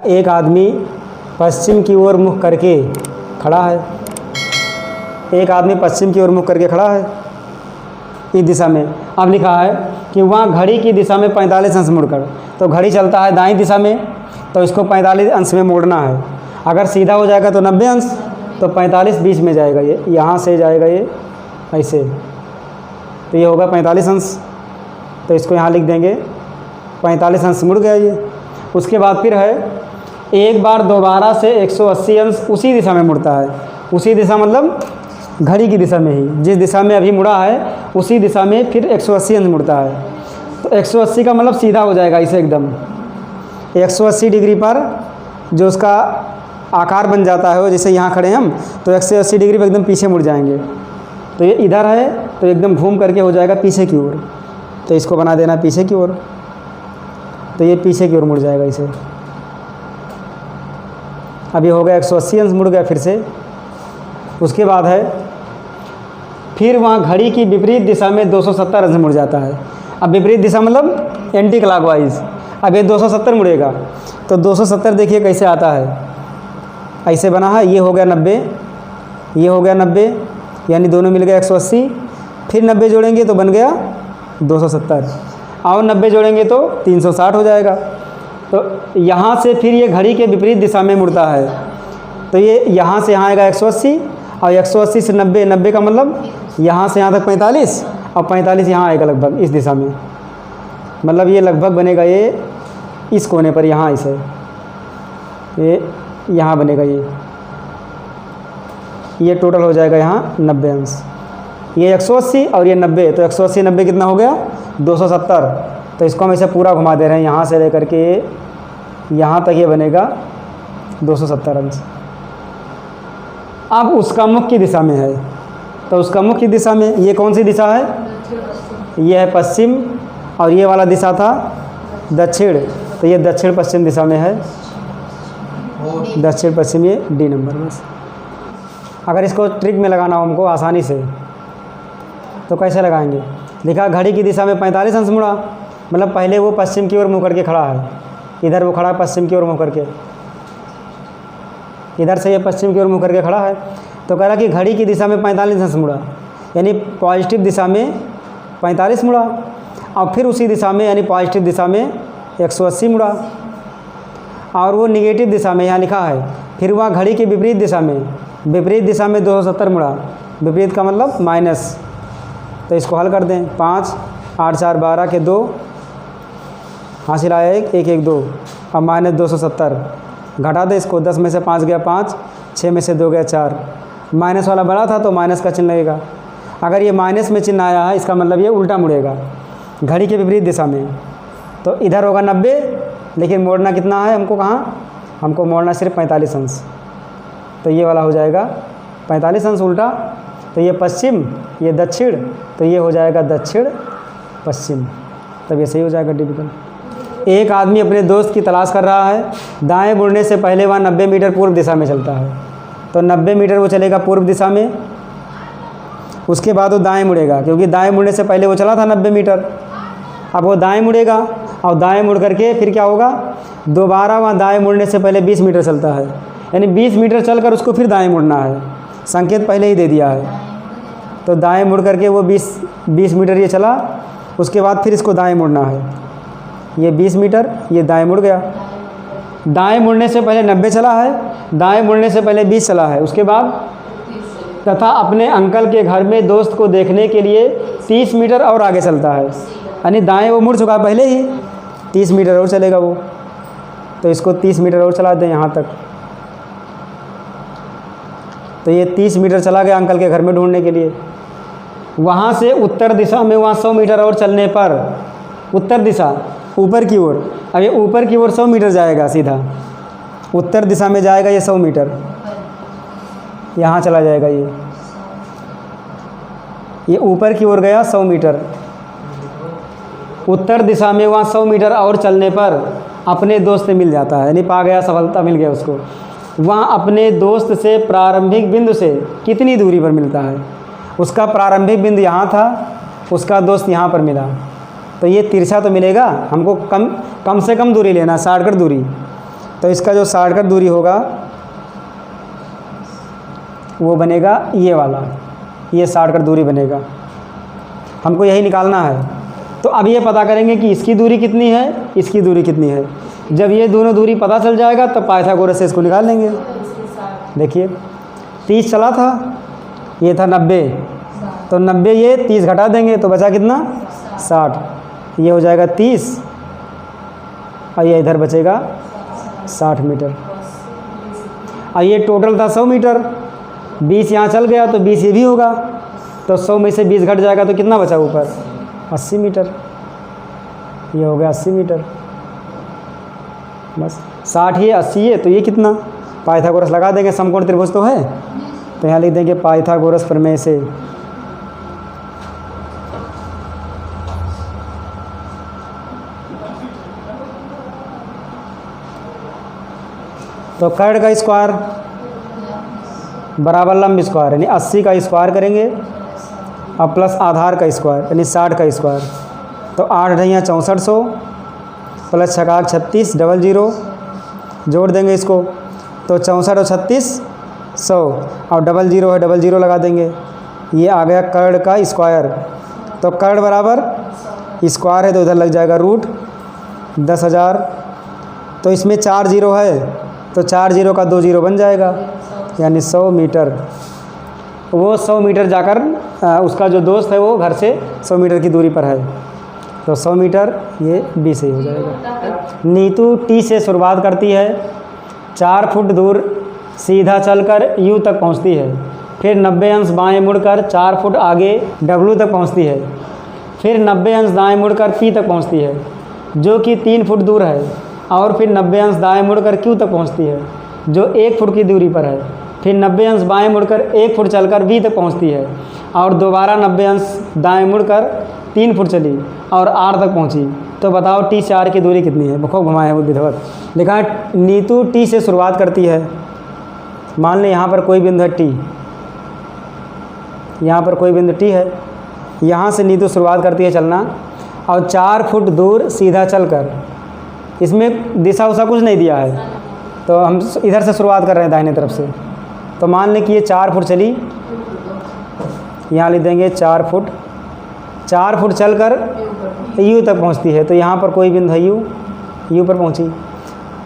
एक आदमी पश्चिम की ओर मुख करके खड़ा है। एक आदमी पश्चिम की ओर मुख करके खड़ा है इस दिशा में। अब लिखा है कि वहाँ घड़ी की दिशा में 45 अंश मुड़कर, तो घड़ी चलता है दाईं दिशा में, तो इसको 45 अंश में मोड़ना है। अगर सीधा हो जाएगा तो 90 अंश, तो 45 बीच में जाएगा, ये यहाँ से जाएगा ये ऐसे, तो ये होगा 45 अंश। तो इसको यहाँ लिख देंगे 45 अंश मुड़ गया ये। उसके बाद फिर है एक बार दोबारा से 180 अंश उसी दिशा में मुड़ता है। उसी दिशा मतलब घड़ी की दिशा में ही, जिस दिशा में अभी मुड़ा है उसी दिशा में फिर 180 अंश मुड़ता है। तो 180 का मतलब सीधा हो जाएगा इसे एकदम 180 डिग्री पर, जो उसका आकार बन जाता है वो, जैसे यहाँ खड़े हैं हम, तो 180 डिग्री पर एकदम पीछे मुड़ जाएंगे। तो ये इधर है तो एकदम घूम करके हो जाएगा पीछे की ओर, तो इसको बना देना पीछे की ओर, तो ये पीछे की ओर मुड़ जाएगा इसे। अभी हो गया 180 अंश मुड़ गया फिर से। उसके बाद है फिर वहाँ घड़ी की विपरीत दिशा में 270 अंश मुड़ जाता है। अब विपरीत दिशा मतलब एंटी क्लॉकवाइज। अब ये 270 मुड़ेगा, तो 270 देखिए कैसे आता है, ऐसे बना है, ये हो गया 90, ये हो गया 90, यानी दोनों मिल गया 180, फिर 90 जोड़ेंगे तो बन गया 270, और 90 जोड़ेंगे तो 360 हो जाएगा। तो यहाँ से फिर ये घड़ी के विपरीत दिशा में मुड़ता है, तो ये यहाँ से यहाँ आएगा 180, और 180 से 90, 90 का मतलब यहाँ से यहाँ तक 45, और 45 यहाँ आएगा लगभग इस दिशा में, मतलब ये लगभग बनेगा ये इस कोने पर, यहाँ इसे ये यहाँ बनेगा ये टोटल हो जाएगा यहाँ 90 अंश। ये 180 और ये 90, तो 180 90 कितना हो गया 270। तो इसको हम ऐसे पूरा घुमा दे रहे हैं, यहाँ से लेकर के यहाँ तक ये बनेगा 270 अंश। अब उसका मुख की दिशा में है, तो उसका मुख की दिशा में ये कौन सी दिशा है, ये है पश्चिम, और ये वाला दिशा था दक्षिण, तो ये दक्षिण पश्चिम दिशा में है, दक्षिण पश्चिम, ये डी नंबर। बस अगर इसको ट्रिक में लगाना हो हमको आसानी से, तो कैसे लगाएंगे। लिखा घड़ी की दिशा में 45 अंश मुड़ा, मतलब पहले वो पश्चिम की ओर मुँह करके खड़ा है, इधर वो खड़ा है पश्चिम की ओर मुँह करके, इधर से ये पश्चिम की ओर मुँह करके खड़ा है। तो कह रहा कि घड़ी की दिशा में 45 अंश मुड़ा, यानी पॉजिटिव दिशा में 45 मुड़ा, और फिर उसी दिशा में यानी पॉजिटिव दिशा में 180 मुड़ा, और वो निगेटिव दिशा में यहाँ लिखा है फिर वह घड़ी की विपरीत दिशा में 270 मुड़ा। विपरीत का मतलब माइनस, तो इसको हल कर दें। 5 8 4 12 के 2 हासिल आया 1 1 1 2, अब माइनस 270 घटा दे इसको, 10 में से 5 गया 5, 6 में से 2 गया 4, माइनस वाला बड़ा था तो माइनस का चिन्ह लगेगा। अगर ये माइनस में चिन्ह आया है इसका मतलब ये उल्टा मुड़ेगा घड़ी के विपरीत दिशा में, तो इधर होगा 90, लेकिन मोड़ना कितना है हमको, कहाँ हमको मोड़ना सिर्फ 45 अंश, तो ये वाला हो जाएगा 45 अंश उल्टा, तो ये पश्चिम ये दक्षिण, तो ये हो जाएगा दक्षिण पश्चिम, तब ये सही हो जाएगा डिविजन। एक आदमी अपने दोस्त की तलाश कर रहा है, दाएं मुड़ने से पहले वह 90 मीटर पूर्व दिशा में चलता है, तो 90 मीटर वो चलेगा पूर्व दिशा में, उसके बाद वो दाएं मुड़ेगा, क्योंकि दाएं मुड़ने से पहले वो चला था 90 मीटर, अब वो दाएं मुड़ेगा, और दाएं मुड़ करके फिर क्या होगा, दोबारा वहाँ दाएं मुड़ने से पहले 20 मीटर चलता है, यानी 20 मीटर चलकर उसको फिर दाएं मुड़ना है, संकेत पहले ही दे दिया है। तो दाएं मुड़ करके वो 20 मीटर ये चला, उसके बाद फिर इसको दाएं मुड़ना है, ये 20 मीटर ये दाएं मुड़ गया। दाएं मुड़ने से पहले 90 चला है, दाएं मुड़ने से पहले 20 चला है, उसके बाद तथा अपने अंकल के घर में दोस्त को देखने के लिए 30 मीटर और आगे चलता है, यानी दाएं वो मुड़ चुका पहले ही, 30 मीटर और चलेगा वो, तो इसको 30 मीटर और चला दें यहाँ तक, तो ये 30 मीटर चला गया अंकल के घर में ढूंढने के लिए। वहाँ से उत्तर दिशा में वहाँ 100 मीटर और चलने पर, उत्तर दिशा ऊपर की ओर, अब ये ऊपर की ओर 100 मीटर जाएगा सीधा, उत्तर दिशा में जाएगा ये 100 मीटर, यहाँ चला जाएगा ये ऊपर की ओर गया 100 मीटर, उत्तर दिशा में वहाँ 100 मीटर और चलने पर अपने दोस्त से मिल जाता है, यानी पा गया, सफलता मिल गया उसको। वहाँ अपने दोस्त से प्रारंभिक बिंदु से कितनी दूरी पर मिलता है, उसका प्रारंभिक बिंदु यहाँ था, उसका दोस्त यहाँ पर मिला, तो ये तिरछा तो मिलेगा हमको, कम से कम दूरी लेना, शॉर्टकट दूरी, तो इसका जो शॉर्टकट दूरी होगा वो बनेगा ये वाला, ये शॉर्टकट दूरी बनेगा। हमको यही निकालना है। तो अब ये पता करेंगे कि इसकी दूरी कितनी है, इसकी दूरी कितनी है। जब ये दोनों दूरी पता चल जाएगा तब पाइथागोरस से इसको निकाल लेंगे। देखिए 30 चला था, ये था 90, तो 90 ये 30 घटा देंगे तो बचा कितना 60, ये हो जाएगा 30 और ये इधर बचेगा 60 मीटर। और ये टोटल था 100 मीटर, 20 यहाँ चल गया तो 20 ये भी होगा, तो 100 में से 20 घट जाएगा तो कितना बचा ऊपर 80 मीटर। ये हो गया 80 मीटर, बस 60 ये 80 ये, तो ये कितना पाइथागोरस लगा देंगे। समकोण त्रिभुज तो है, तो यहाँ लिख देंगे पाइथागोरस प्रमेय से तो कर्ण का स्क्वायर बराबर लंब स्क्वायर, यानी 80 का स्क्वायर करेंगे और प्लस आधार का स्क्वायर यानी 60 का स्क्वायर। तो 8 ढैया 6400 प्लस 6 36 डबल 0 जोड़ देंगे इसको, तो 64 और 36 100 और डबल 0 है, डबल 0 लगा देंगे। ये आ गया कर्ण का स्क्वायर। तो कर्ण बराबर स्क्वायर है तो इधर लग जाएगा रूट 10,000। तो इसमें 4 0 है तो 4 0 का 2 0 बन जाएगा, यानी 100 मीटर। वो 100 मीटर जाकर उसका जो दोस्त है वो घर से 100 मीटर की दूरी पर है, तो 100 मीटर ये बी से ही हो जाएगा। नीतू टी से शुरुआत करती है, 4 फुट दूर सीधा चलकर यू तक पहुंचती है, फिर 90 अंश बाएं मुड़कर 4 फुट आगे डब्ल्यू तक पहुंचती है, फिर 90 अंश दाएं मुड़कर पी तक पहुंचती है जो कि 3 फुट दूर है, और फिर 90 अंश दाएं मुड़कर क्यू तक पहुंचती है जो 1 फुट की दूरी पर है, फिर 90 अंश बाएं मुड़कर 1 फुट चलकर बी तक पहुंचती है, और दोबारा 90 अंश दाएं मुड़कर 3 फुट चली और आर तक पहुंची। तो बताओ टी से आर की दूरी कितनी है। खूब घुमाए वो विधिवत लिखा है। नीतू टी से शुरुआत करती है, मान लें यहाँ पर कोई बिंदु है टी, यहाँ पर कोई बिंदु टी है, यहाँ से नीतू शुरुआत करती है चलना और 4 फुट दूर सीधा चलकर, इसमें दिशा उसा कुछ नहीं दिया है तो हम इधर से शुरुआत कर रहे हैं दाहिने तरफ से। तो मान लें कि ये 4 फुट चली, यहाँ लिख देंगे 4 फुट चलकर यू तक पहुँचती है, तो यहाँ पर कोई बिंदु है यू पर पहुँची,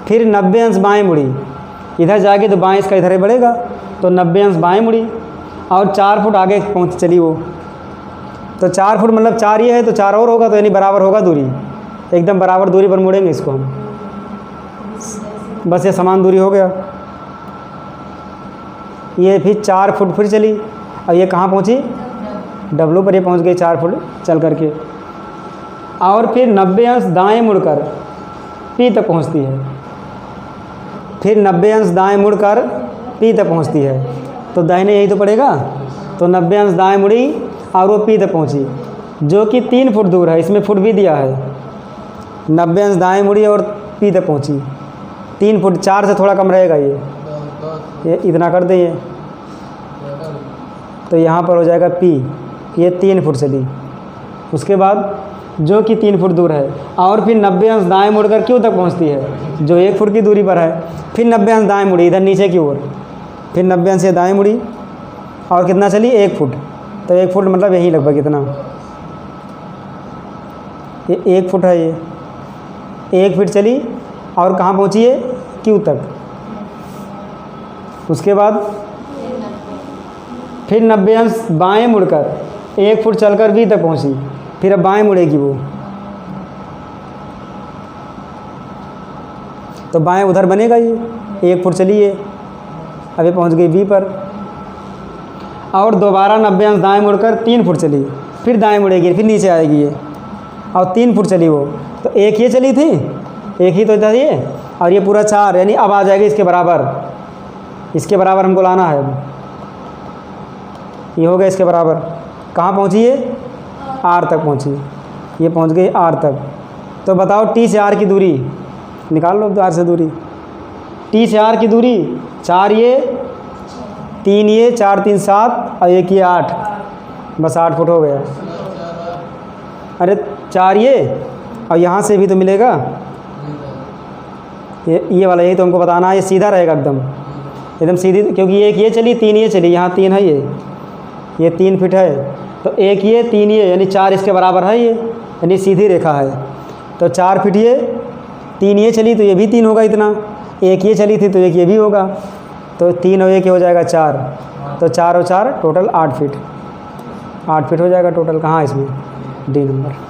फिर 90 अंश बाएँ मुड़ी, इधर जाके तो बाएँ इसका इधर ही बढ़ेगा, तो 90 अंश बाएँ मुड़ी और 4 फुट आगे पहुँच चली वो, तो 4 फुट मतलब 4 ये है तो 4 और होगा, तो यानी बराबर होगा दूरी, एकदम बराबर दूरी पर मुड़ेंगे इसको हम, बस ये समान दूरी हो गया। ये फिर 4 फुट फिर चली और ये कहाँ पहुँची डब्लू पर, ये पहुँच गई 4 फुट चल करके, और फिर 90 अंश दाएँ मुड़कर पी तक पहुँचती है, फिर 90 अंश दाएँ मुड़कर पी तक पहुँचती है, तो दाहिने यही तो पड़ेगा, तो 90 अंश दाएँ मुड़ी और वो पी तक पहुँची जो कि 3 फुट दूर है, इसमें फुट भी दिया है, 90 अंश दाएँ मुड़ी और पी तक पहुँची 3 फुट, 4 से थोड़ा कम रहेगा ये इतना कर दें ये, तो यहाँ पर हो जाएगा पी, ये 3 फुट चली, उसके बाद जो कि 3 फुट दूर है, और फिर 90 अंश दाएँ मुड़कर क्यू तक पहुँचती है जो 1 फुट की दूरी पर है, फिर 90 अंश दाएँ मुड़ी इधर नीचे की ओर, फिर 90 अंश से दाएँ मुड़ी और कितना चली 1 फुट, तो 1 फुट मतलब यही लगभग इतना, ये 1 फुट है, ये 1 फीट चली और कहाँ पहुँची है क्यू तक, उसके बाद फिर 90 अंश बाएँ मुड़कर 1 फुट चलकर बी तक पहुँची, फिर अब बाएँ मुड़ेगी वो, तो बाएँ उधर बनेगा ये 1 फुट चली है, अभी पहुँच गई बी पर, और दोबारा 90 अंश दाएँ मुड़कर 3 फुट चली, फिर दाएँ मुड़ेगी, फिर नीचे आएगी ये, और 3 फुट चली वो, तो एक ये चली थी, एक ही तो था ये, और ये पूरा 4, यानी अब आ जाएगी इसके बराबर हमको लाना है। ये हो गया इसके बराबर, कहाँ पहुँची ये आर तक पहुँची, ये पहुँच गई आर तक। तो बताओ टी से आर की दूरी निकाल लो, आर से दूरी, टी से आर की दूरी 4 ये 3 ये 4 3 7 और 1 ये 8, बस 8 फुट हो गया। अरे 4 ये और यहाँ से भी तो मिलेगा, ये वाला यही तो हमको बताना है, ये सीधा रहेगा एकदम सीधी, क्योंकि एक ये चली 3 ये चली, यहाँ 3 है, ये 3 फीट है, तो एक ये 3 ये यानी 4 इसके बराबर है ये, यानी सीधी रेखा है। तो 4 फीट ये, 3 ये चली तो ये भी 3 होगा इतना, एक ये चली थी तो एक ये भी होगा, तो 3 और 1 हो जाएगा 4, तो 4 और 4 टोटल 8 फीट हो जाएगा टोटल। कहाँ इसमें डी नंबर।